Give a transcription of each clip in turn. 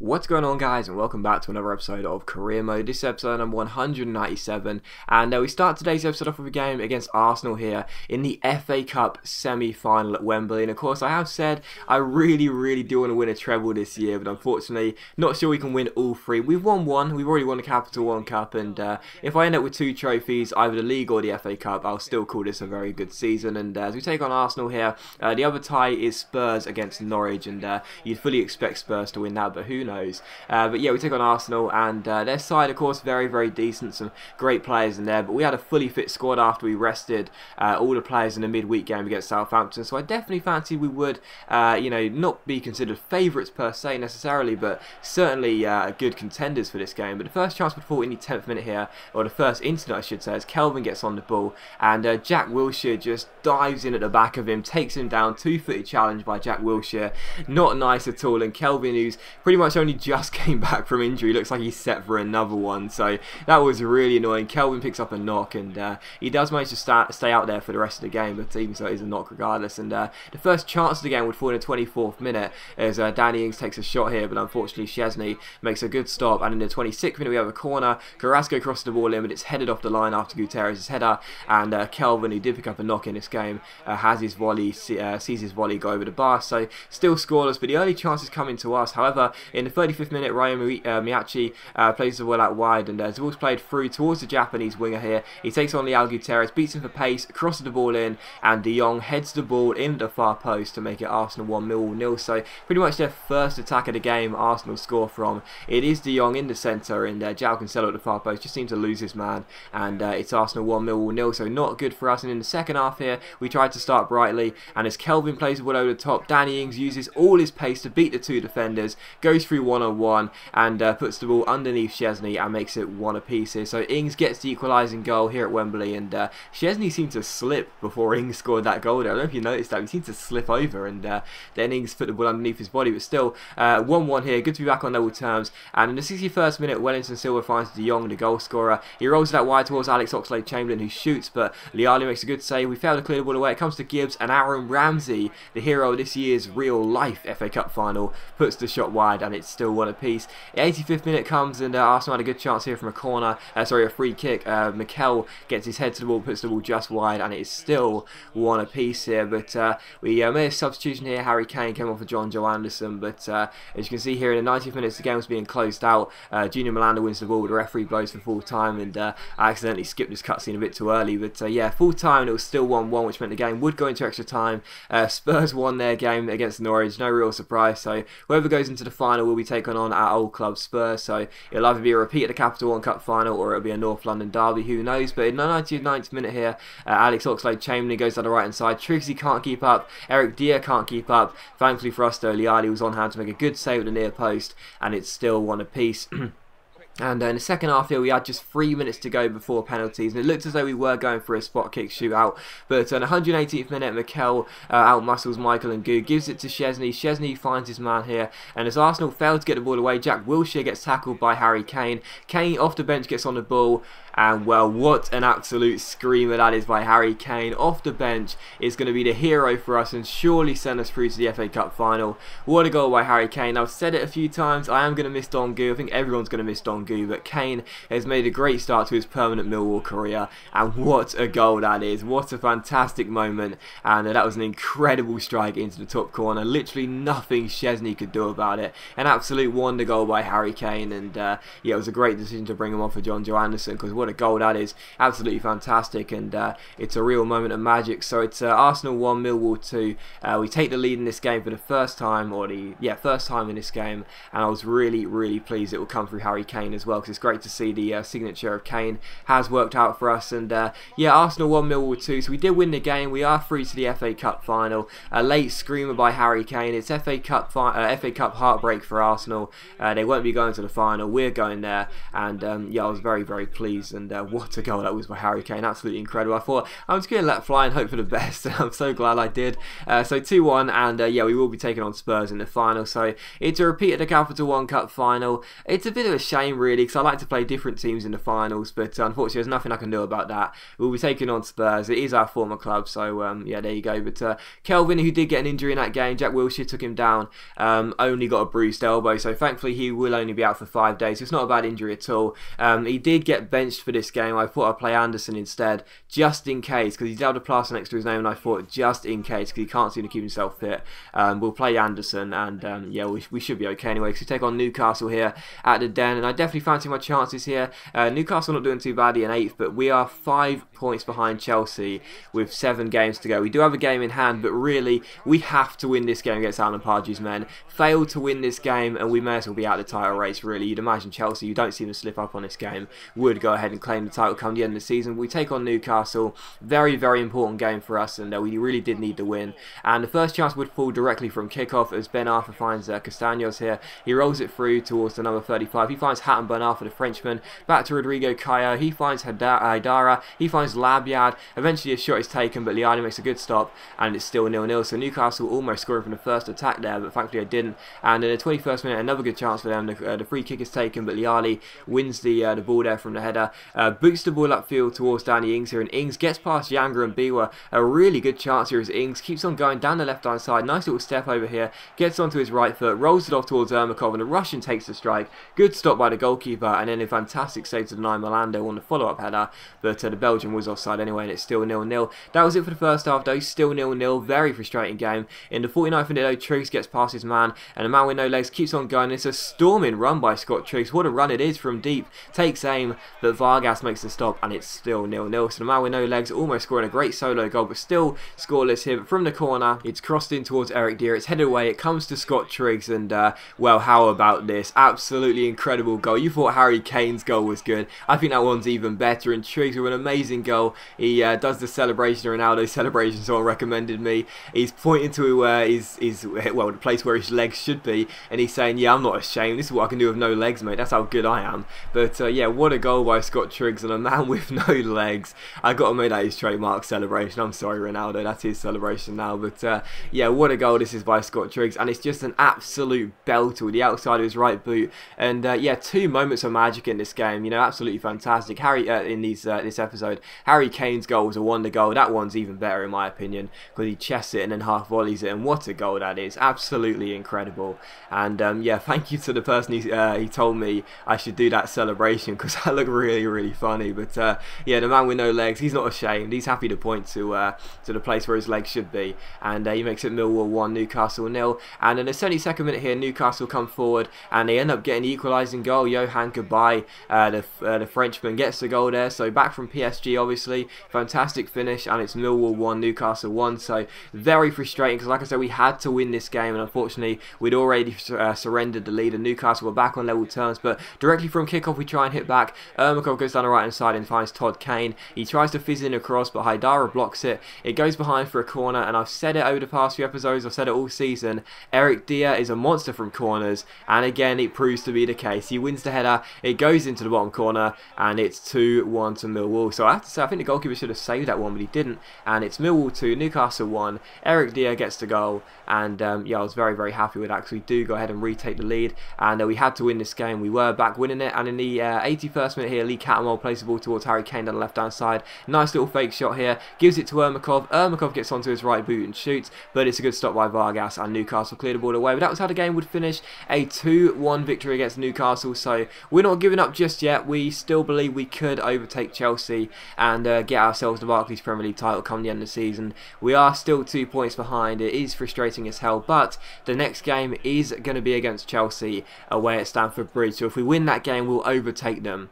What's going on, guys, and welcome back to another episode of Career Mode. This is episode number 197, and we start today's episode off with a game against Arsenal here in the FA Cup semi-final at Wembley. And of course, I have said I really do want to win a treble this year, but unfortunately not sure we can win all three. We've won one, we've already won the Capital One Cup, and if I end up with two trophies, either the League or the FA Cup, I'll still call this a very good season. And as we take on Arsenal here, the other tie is Spurs against Norwich, and you'd fully expect Spurs to win that, but who knows? But yeah, we take on Arsenal, and their side, of course, very decent, some great players in there, but we had a fully fit squad after we rested all the players in the midweek game against Southampton, so I definitely fancy we would not be considered favourites per se necessarily, but certainly good contenders for this game. But the first chance before in the 10th minute here, or the first incident I should say, as Kelvin gets on the ball, and Jack Wilshere just dives in at the back of him, takes him down, two-footed challenge by Jack Wilshere, not nice at all. And Kelvin, who's pretty much only just came back from injury, looks like he's set for another one, so that was really annoying. Kelvin picks up a knock, and he does manage to stay out there for the rest of the game, but even so it is a knock regardless. And the first chance of the game would fall in the 24th minute as Danny Ings takes a shot here, but unfortunately Szczesny makes a good stop, and in the 26th minute we have a corner. Carrasco crosses the ball in, but it's headed off the line after Gutierrez's header, and Kelvin, who did pick up a knock in this game, has his volley, sees his volley go over the bar, so still scoreless, but the early chances coming to us. However, in the 35th minute, Ryan Miyachi plays the ball out wide, and the ball's played through towards the Japanese winger here. He takes on Leal Gutierrez, beats him for pace, crosses the ball in, and De Jong heads the ball in the far post to make it Arsenal 1, Millwall 0. So pretty much their first attack of the game, Arsenal score from. It is De Jong in the centre, and João Cancelo at the far post just seems to lose his man, and it's Arsenal 1, Millwall 0. So not good for us. And in the second half here, we tried to start brightly, and as Kelvin plays the ball over the top, Danny Ings uses all his pace to beat the two defenders, goes through one-on-one, and puts the ball underneath Szczesny and makes it one apiece here. So Ings gets the equalising goal here at Wembley, and Szczesny seemed to slip before Ings scored that goal there. I don't know if you noticed that, he seemed to slip over, and then Ings put the ball underneath his body, but still 1-1 here, good to be back on level terms. And in the 61st minute, Wellington Silva finds De Jong, the goal scorer. He rolls that wide towards Alex Oxlade-Chamberlain, who shoots, but Leali makes a good save. We fail to clear the ball away. It comes to Gibbs, and Aaron Ramsey, the hero of this year's real-life FA Cup final, puts the shot wide, and it's still one apiece. The 85th minute comes, and Arsenal had a good chance here from a corner, a free kick. Mikel gets his head to the ball, puts the ball just wide, and it is still one apiece here. But we made a substitution here. Harry Kane came off for Joe Anderson, but as you can see here, in the 90th minutes the game was being closed out. Junior Malanda wins the ball, the referee blows for full time, and I accidentally skipped this cutscene a bit too early, but yeah, full time, and it was still 1-1, which meant the game would go into extra time. Spurs won their game against Norwich, no real surprise, so whoever goes into the final will be taken on our old club Spurs, so it'll either be a repeat of the Capital One Cup final or it'll be a North London derby, who knows. But in the 99th minute here, Alex Oxlade-Chamberlain goes down the right hand side, Trixie can't keep up, Eric Dier can't keep up. Thankfully for us though, Leali was on hand to make a good save at the near post, and it's still one apiece. And in the second half here, we had just 3 minutes to go before penalties, and it looked as though we were going for a spot kick shootout. But in the 118th minute, Mikel outmuscles Michael and Gu, gives it to Szczesny. Szczesny finds his man here, and as Arsenal failed to get the ball away, Jack Wilshere gets tackled by Harry Kane. Kane off the bench gets on the ball, and well, what an absolute screamer that is by Harry Kane. Off the bench is going to be the hero for us and surely send us through to the FA Cup final. What a goal by Harry Kane. I've said it a few times, I am going to miss Don Gu. I think everyone's going to miss Don Gu, but Kane has made a great start to his permanent Millwall career, and what a goal that is. What a fantastic moment, and that was an incredible strike into the top corner. Literally nothing Szczesny could do about it. An absolute wonder goal by Harry Kane, and yeah, it was a great decision to bring him on for Joe Anderson, because what a goal that is. Absolutely fantastic, and it's a real moment of magic. So it's Arsenal 1, Millwall 2. We take the lead in this game for the first time, or first time in this game, and I was really pleased it will come through Harry Kane as well, because it's great to see the signature of Kane has worked out for us. And yeah, Arsenal 1, Millwall 2. So we did win the game. We are through to the FA Cup final. A late screamer by Harry Kane. It's FA Cup heartbreak for Arsenal. They won't be going to the final. We're going there, and yeah, I was very pleased. And what a goal that was by Harry Kane. Absolutely incredible. I thought I'm just going to let fly and hope for the best, and I'm so glad I did. So 2-1, and yeah, we will be taking on Spurs in the final. So it's a repeat of the Capital One Cup final. It's a bit of a shame really, because I like to play different teams in the finals, but unfortunately there's nothing I can do about that. We'll be taking on Spurs. It is our former club, so yeah, there you go. But Kelvin, who did get an injury in that game, Jack Wilshere took him down, only got a bruised elbow, so thankfully he will only be out for 5 days. It's not a bad injury at all. He did get benched for this game. I thought I'd play Anderson instead, just in case, because he's held a plaster next to his name, and I thought just in case, because he can't seem to keep himself fit. We'll play Anderson, and yeah, we should be okay anyway, because we take on Newcastle here at the Den, and I definitely fancy my chances here. Newcastle not doing too badly in 8th, but we are 5 points behind Chelsea with 7 games to go. We do have a game in hand, but really, we have to win this game against Alan Pardew's men. Fail to win this game, and we may as well be out of the title race, really. You'd imagine Chelsea, you don't see them slip up on this game, would go ahead and claim the title come the end of the season. We take on Newcastle. Very, very important game for us, and we really did need the win. And the first chance would fall directly from kickoff as Ben Arthur finds Castaños here. He rolls it through towards the number 35. He finds Hatton Ben Arthur, the Frenchman. Back to Rodrigo Caio. He finds Haidara. He finds Labyad. Eventually a shot is taken, but Liali makes a good stop, and it's still 0-0. So Newcastle almost scoring from the first attack there, but thankfully they didn't. And in the 21st minute, another good chance for them. The free kick is taken, but Liali wins the ball there from the header. Boots the ball upfield towards Danny Ings here, and Ings gets past Younger and Biwa. A really good chance here as Ings keeps on going down the left-hand side. Nice little step over here. Gets onto his right foot, rolls it off towards Ermakov, and the Russian takes the strike. Good stop by the goalkeeper, and then a fantastic save to deny Melando on the follow-up header, but the Belgian was offside anyway, and it's still 0-0. That was it for the first half, though. Still 0-0. Very frustrating game. In the 49th minute, though, Triggs gets past his man, and the man with no legs keeps on going. It's a storming run by Scott Triggs. What a run it is from deep. Takes aim, but Vargas makes the stop, and it's still 0-0. So the man with no legs almost scoring a great solo goal, but still scoreless here. But from the corner, it's crossed in towards Eric Dier. It's headed away. It comes to Scott Triggs, and well, how about this? Absolutely incredible goal. You thought Harry Kane's goal was good. I think that one's even better, and Triggs with an amazing goal. He does the celebration, Ronaldo celebration, someone recommended me. He's pointing to well, the place where his legs should be, and he's saying, yeah, I'm not ashamed. This is what I can do with no legs, mate. That's how good I am. But yeah, what a goal by Scott Triggs, and a man with no legs. I got to make that his trademark celebration. I'm sorry, Ronaldo, that's his celebration now. But yeah, what a goal this is by Scott Triggs, and it's just an absolute belter with the outside of his right boot. And yeah, 2 moments of magic in this game. You know, absolutely fantastic. Harry in this episode, Harry Kane's goal was a wonder goal. That one's even better in my opinion, because he chests it and then half volleys it, and what a goal that is. Absolutely incredible. And yeah, thank you to the person he told me I should do that celebration, because that looked really, really funny. But yeah, the man with no legs, he's not ashamed. He's happy to point to the place where his legs should be, and he makes it Millwall 1, Newcastle 0. And in the 72nd minute here, Newcastle come forward, and they end up getting the equalising goal. Johan Kabay, the Frenchman, gets the goal there. So back from PSG, obviously. Fantastic finish, and it's Millwall 1, Newcastle 1. So very frustrating, because like I said, we had to win this game, and unfortunately we'd already surrendered the lead, and Newcastle were back on level terms. But directly from kickoff, we try and hit back. Ermakov goes down the right hand side and finds Todd Kane. He tries to fizz in across, but Haidara blocks it. It goes behind for a corner, and I've said it over the past few episodes, I've said it all season, Eric Dier is a monster from corners, and again it proves to be the case. He wins the header, it goes into the bottom corner, and it's 2-1 to Millwall. So I have to say, I think the goalkeeper should have saved that one, but he didn't, and it's Millwall 2, Newcastle 1. Eric Dier gets the goal, and yeah, I was very, very happy with that, because we do go ahead and retake the lead, and we had to win this game. We were back winning it, and in the 81st minute here, Lee Cattermole plays the ball towards Harry Kane down the left hand side. Nice little fake shot here, gives it to Ermakov. Ermakov gets onto his right boot and shoots, but it's a good stop by Vargas, and Newcastle cleared the ball away. But that was how the game would finish, a 2-1 victory against Newcastle. So we're not giving up just yet. We still believe we could overtake Chelsea and get ourselves the Barclays Premier League title come the end of the season. We are still 2 points behind. It is frustrating as hell, but the next game is going to be against Chelsea away at Stamford Bridge. So if we win that game, we'll overtake them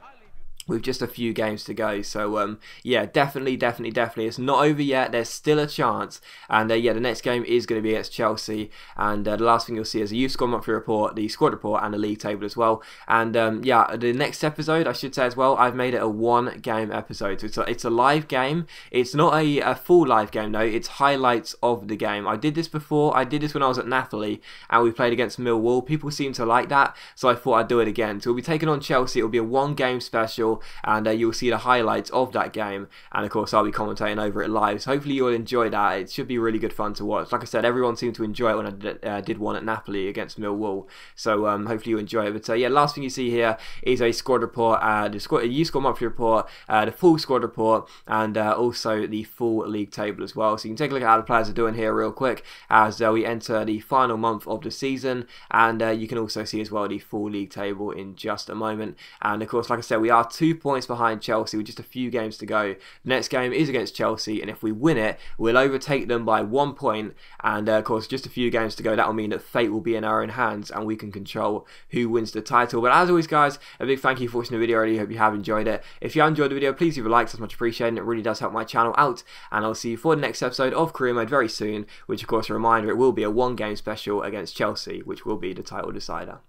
with just a few games to go. So yeah, definitely it's not over yet. There's still a chance, and yeah, the next game is going to be against Chelsea, and the last thing you'll see is a youth squad monthly report, the squad report, and the league table as well. And yeah, the next episode, I should say as well, I've made it a 1 game episode. So it's a live game. It's not a full live game though, it's highlights of the game. I did this before. I did this when I was at Napoli and we played against Millwall. People seem to like that, so I thought I'd do it again. So we'll be taking on Chelsea. It'll be a 1 game special. channel, and you'll see the highlights of that game, and of course I'll be commentating over it live, so hopefully you'll enjoy that. It should be really good fun to watch. Like I said, everyone seemed to enjoy it when I did one at Napoli against Millwall, so hopefully you enjoy it. But yeah, last thing you see here is a squad report, a youth squad monthly report, the full squad report, and also the full league table as well. So you can take a look at how the players are doing here real quick as we enter the final month of the season, and you can also see as well the full league table in just a moment. And of course, like I said, we are 2 points behind Chelsea with just a few games to go. The next game is against Chelsea, and if we win it, we'll overtake them by 1 point, and of course just a few games to go. That will mean that fate will be in our own hands and we can control who wins the title. But as always guys, a big thank you for watching the video. I really hope you have enjoyed it. If you have enjoyed the video, please leave a like, that's much appreciated. It really does help my channel out, and I'll see you for the next episode of Career Mode very soon, which of course a reminder, it will be a 1 game special against Chelsea, which will be the title decider.